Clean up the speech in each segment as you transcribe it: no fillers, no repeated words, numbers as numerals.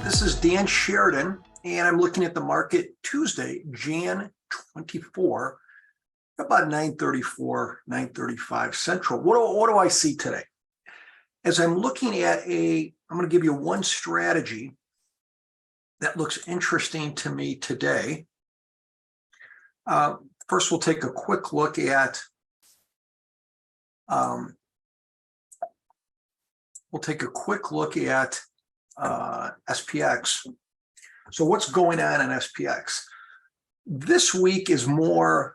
This is Dan Sheridan, and I'm looking at the market Tuesday, Jan 24, about 9:34, 9:35 Central. What do I see today? As I'm looking at I'm going to give you one strategy that looks interesting to me today. First, we'll take a quick look at SPX. So what's going on in SPX? This week is more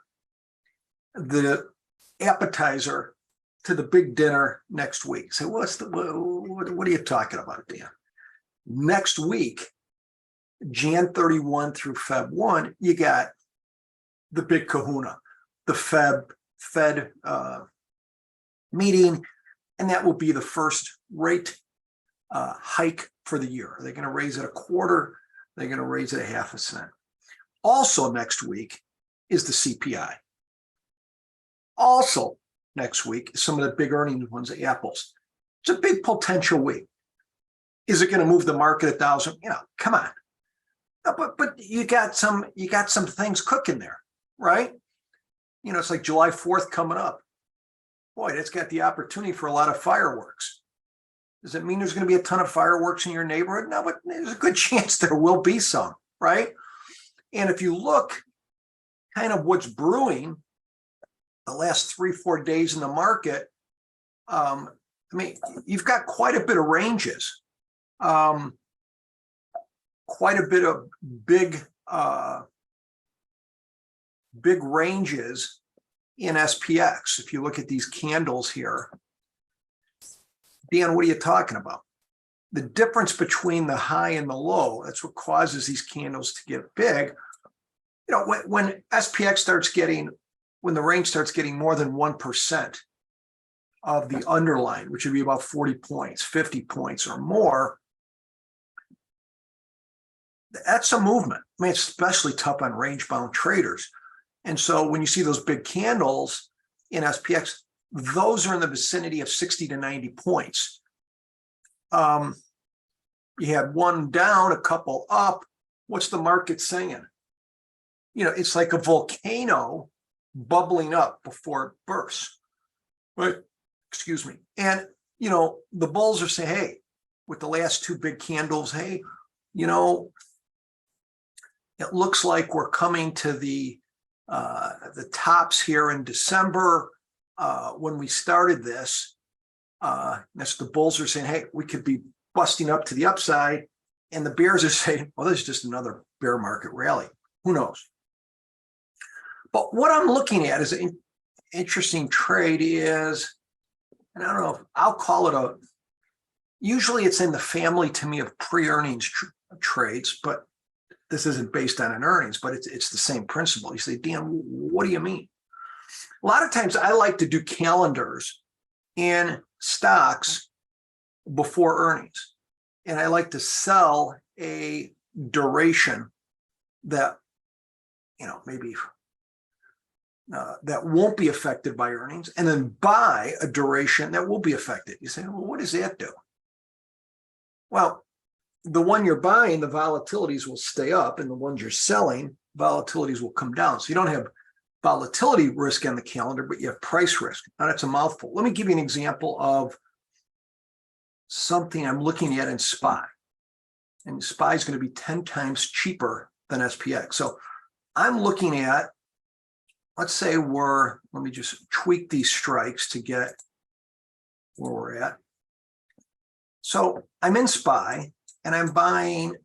the appetizer to the big dinner next week. So what are you talking about, Dan? Next week, Jan 31 through Feb 1, you got the big kahuna, the Fed meeting, and that will be the first rate hike for the year. They're going to raise it a quarter. They're going to raise it a half a cent. Also next week is the CPI. Also next week is some of the big earnings ones, Apple's. It's a big potential week. Is it going to move the market 1,000? Come on. But you got some things cooking there, right? It's like July 4th coming up. Boy, that's got the opportunity for a lot of fireworks. Does it mean there's going to be a ton of fireworks in your neighborhood? No, but there's a good chance there will be some, right? And if you look kind of what's brewing the last 3-4 days in the market, you've got quite a bit of ranges, quite a bit of big ranges in SPX. If you look at these candles here, Dan, what are you talking about? The difference between the high and the low, that's what causes these candles to get big. When SPX starts getting, when the range starts getting more than 1% of the underlying, which would be about 40 points, 50 points or more, that's a movement. It's especially tough on range-bound traders. And so when you see those big candles in SPX, those are in the vicinity of 60 to 90 points. You had one down, a couple up. What's the market saying? It's like a volcano bubbling up before it bursts. Right? Excuse me. And, the bulls are saying, hey, with the last two big candles, hey, it looks like we're coming to the tops here in December. When we started this, that's the bulls are saying, hey, we could be busting up to the upside. And the bears are saying, well, this is just another bear market rally. Who knows? But what I'm looking at is an interesting trade is, and I don't know if I'll call it usually it's in the family to me of pre-earnings trades, but this isn't based on an earnings, but it's the same principle. You say, Dan, what do you mean? A lot of times I like to do calendars in stocks before earnings. And I like to sell a duration that, maybe that won't be affected by earnings, and then buy a duration that will be affected. You say, well, what does that do? Well, the one you're buying, the volatilities will stay up, and the ones you're selling, volatilities will come down. So you don't have volatility risk on the calendar, but you have price risk. Now that's a mouthful. Let me give you an example of something I'm looking at in SPY. And SPY is going to be 10 times cheaper than SPX. So I'm looking at, let's say let me just tweak these strikes to get where we're at. So I'm in SPY, and I'm buying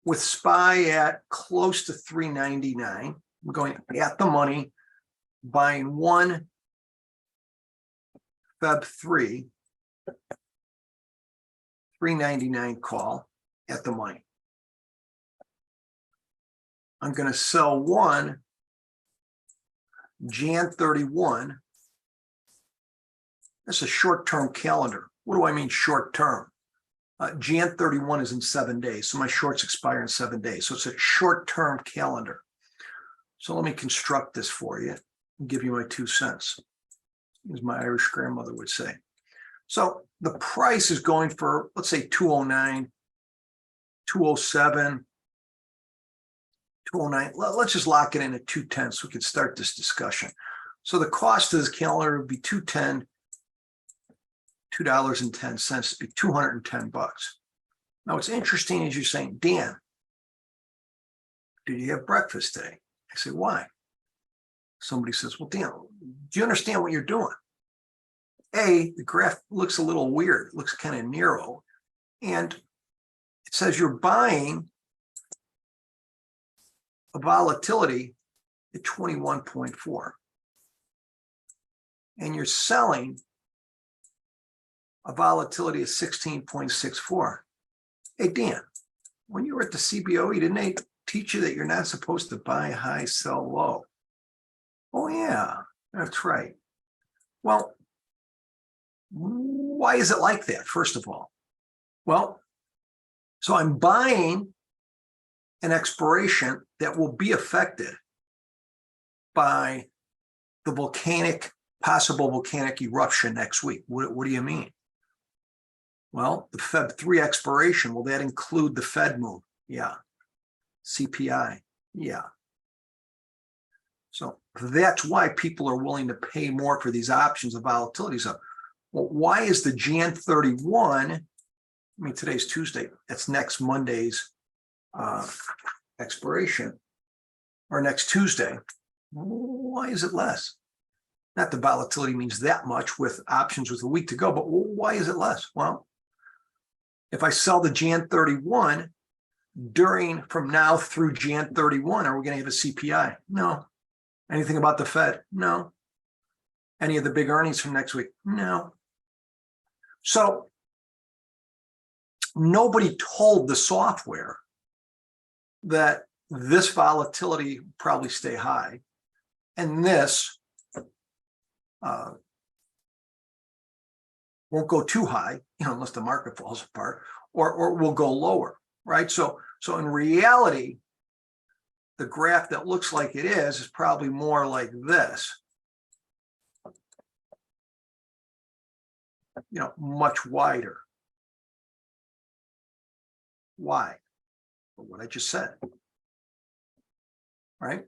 with SPY at close to 399. I'm going at the money, buying one Feb 399 call at the money. I'm going to sell one Jan 31. That's a short-term calendar. What do I mean short-term? Jan 31 is in 7 days, so my shorts expire in 7 days. So it's a short-term calendar. So let me construct this for you and give you my 2 cents, as my Irish grandmother would say. So the price is going for, let's say 209, 207, 209. Let's just lock it in at 210 so we can start this discussion. So the cost of this calendar would be $2.10, $2.10, it'd be $210. Now, what's interesting is you're saying, Dan, did you have breakfast today? I say, why? Somebody says, well, Dan, do you understand what you're doing? A, the graph looks a little weird. It looks kind of narrow. And it says you're buying a volatility at 21.4. And you're selling a volatility of 16.64. Hey, Dan, when you were at the CBO, didn't they teach you that you're not supposed to buy high, sell low? Oh, yeah, that's right. Well, why is it like that, first of all? Well, so I'm buying an expiration that will be affected by the possible volcanic eruption next week. What do you mean? Well, the Feb 3 expiration, will that include the Fed move? Yeah. CPI? Yeah. So that's why people are willing to pay more for these options of volatility. So, well, why is the Jan 31, I mean, today's Tuesday, that's next Monday's expiration, or next Tuesday, why is it less? Not the volatility means that much with options with a week to go, but why is it less? Well, if I sell the Jan 31 from now through Jan 31, are we going to have a CPI? No. Anything about the Fed? No. Any of the big earnings from next week? No. So nobody told the software that this volatility will probably stay high and this won't go too high, unless the market falls apart, or will go lower, right? So in reality, the graph that looks like it is probably more like this, much wider. Why? What I just said, right?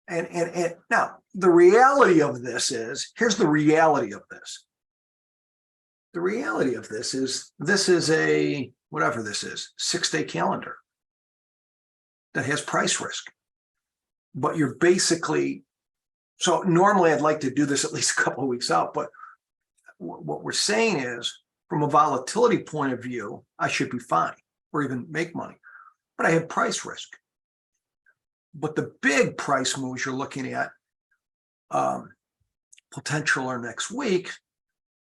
And now the reality of this is, here's the reality of this. The reality of this is a, whatever this is, 6-day calendar that has price risk. But you're basically, so normally I'd like to do this at least a couple of weeks out, but what we're saying is, from a volatility point of view, I should be fine or even make money, but I have price risk. But the big price moves you're looking at potential are next week.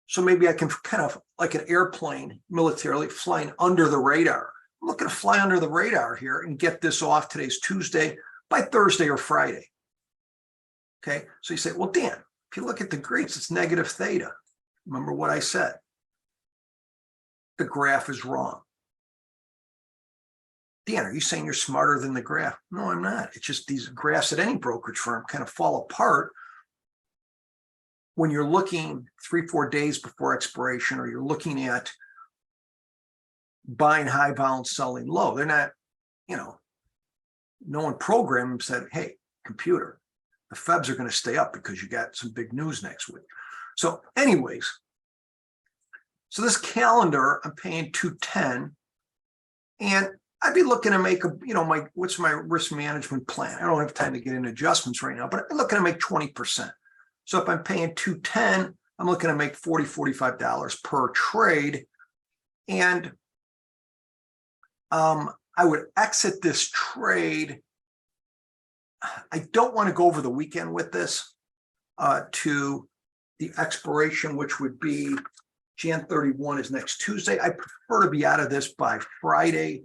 So maybe I can kind of, like an airplane militarily, flying under the radar. I'm looking to fly under the radar here and get this off. Today's Tuesday, by Thursday or Friday. Okay, so you say, well, Dan, if you look at the Greeks, it's negative theta. Remember what I said? The graph is wrong. Dan, are you saying you're smarter than the graph? No, I'm not. It's just these graphs at any brokerage firm kind of fall apart when you're looking 3-4 days before expiration, or you're looking at buying high vol and selling low. They're not, no one programmed them said, hey, computer, the Febs are going to stay up because you got some big news next week. So anyways, so this calendar, I'm paying $210, and I'd be looking to make what's my risk management plan? I don't have time to get into adjustments right now, but I'm looking to make 20%. So if I'm paying $210, I'm looking to make $40, $45 per trade. And I would exit this trade. I don't want to go over the weekend with this to the expiration, which would be Jan 31 is next Tuesday. I prefer to be out of this by Friday.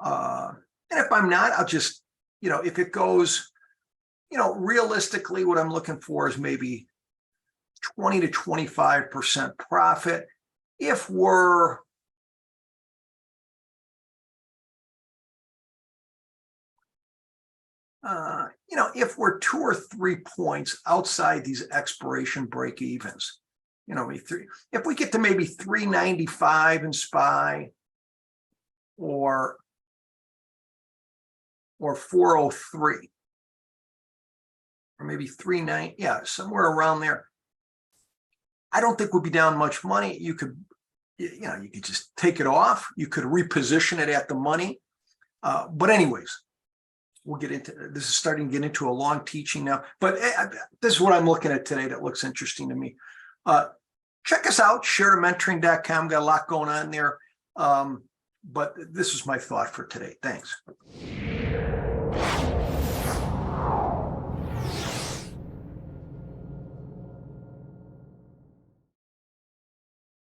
And if I'm not, I'll just, if it goes, realistically, what I'm looking for is maybe 20 to 25% profit. If we're if we're 2 or 3 points outside these expiration break evens, if we get to maybe 395 in SPY, or or 403. Or maybe 390, yeah, somewhere around there. I don't think we'll be down much money. You could just take it off. You could reposition it at the money. But anyways, we'll get into this. Is starting to get into a long teaching now, but this is what I'm looking at today that looks interesting to me. Check us out, SheridanMentoring.com. Got a lot going on there. But this is my thought for today. Thanks.